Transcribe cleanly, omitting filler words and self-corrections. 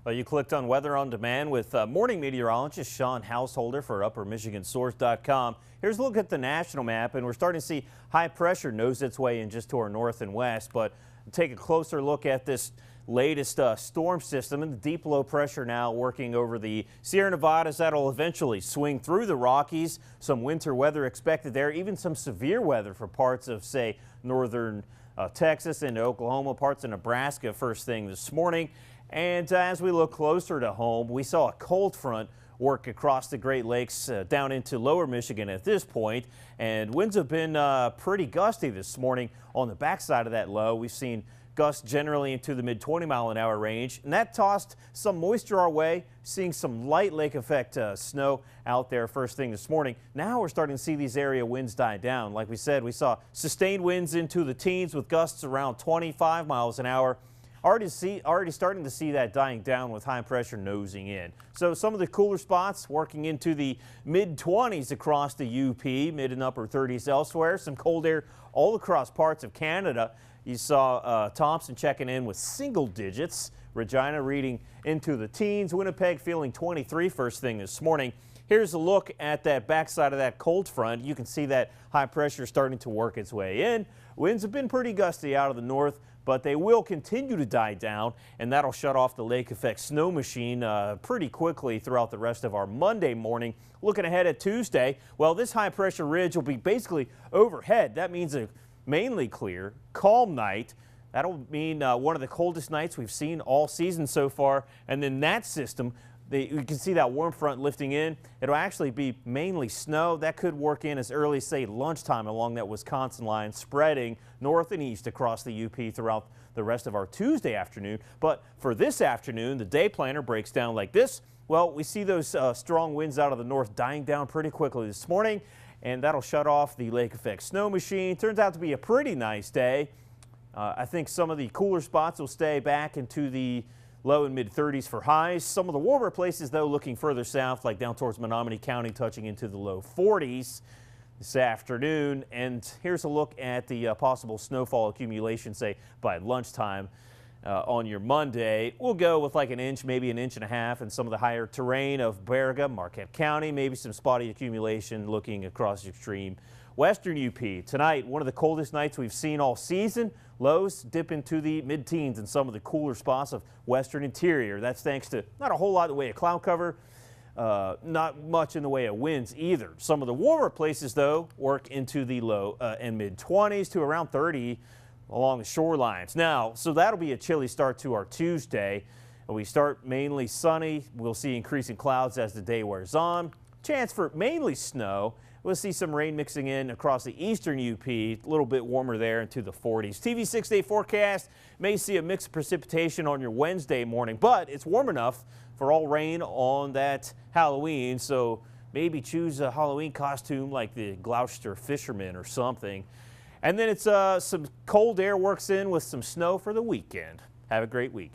Well, you clicked on Weather on Demand with morning meteorologist Sean Householder for UpperMichiganSource.com. Here's a look at the national map, and we're starting to see high pressure nose its way in just to our north and west. But take a closer look at this latest storm system and the deep low pressure now working over the Sierra Nevadas. That'll eventually swing through the Rockies. Some winter weather expected there, even some severe weather for parts of, say, northern Texas into Oklahoma, parts of Nebraska first thing this morning. And as we look closer to home, we saw a cold front work across the Great Lakes down into lower Michigan at this point, and winds have been pretty gusty this morning on the backside of that low. We've seen gusts generally into the mid 20-mile-an-hour range, and that tossed some moisture our way, seeing some light lake effect snow out there first thing this morning. Now we're starting to see these area winds die down. Like we said, we saw sustained winds into the teens with gusts around 25 miles an hour. Already starting to see that dying down with high pressure nosing in. So some of the cooler spots working into the mid-20s across the UP, mid and upper 30s elsewhere. Some cold air all across parts of Canada. You saw Thompson checking in with single digits. Regina reading into the teens. Winnipeg feeling 23 first thing this morning. Here's a look at that backside of that cold front. You can see that high pressure starting to work its way in. Winds have been pretty gusty out of the north, but they will continue to die down, and that'll shut off the lake effect snow machine pretty quickly throughout the rest of our Monday morning. Looking ahead at Tuesday, well, this high pressure ridge will be basically overhead. That means a mainly clear, calm night. That'll mean one of the coldest nights we've seen all season so far, and then that system, you can see that warm front lifting in. It'll actually be mainly snow. That could work in as early as, say, lunchtime along that Wisconsin line, spreading north and east across the UP throughout the rest of our Tuesday afternoon. But for this afternoon, the day planner breaks down like this. Well, we see those strong winds out of the north dying down pretty quickly this morning, and that'll shut off the lake effect snow machine. Turns out to be a pretty nice day. I think some of the cooler spots will stay back into the low and mid 30s for highs. Some of the warmer places, though, looking further south, like down towards Menominee County, touching into the low 40s this afternoon. And here's a look at the possible snowfall accumulation, say, by lunchtime on your Monday. We'll go with like an inch, maybe an inch and a half in some of the higher terrain of Baraga, Marquette County, maybe some spotty accumulation looking across the extreme western UP. Tonight, one of the coldest nights we've seen all season. Lows dip into the mid-teens in some of the cooler spots of western interior. That's thanks to not a whole lot in the way of cloud cover, not much in the way of winds either. Some of the warmer places, though, work into the low and mid-20s to around 30 along the shorelines. Now, so that'll be a chilly start to our Tuesday. We start mainly sunny. We'll see increasing clouds as the day wears on. Chance for mainly snow. We'll see some rain mixing in across the eastern UP, a little bit warmer there into the 40s. TV 6-day forecast may see a mix of precipitation on your Wednesday morning, but it's warm enough for all rain on that Halloween, so maybe choose a Halloween costume like the Gloucester fisherman or something. And then it's some cold air works in with some snow for the weekend. Have a great week.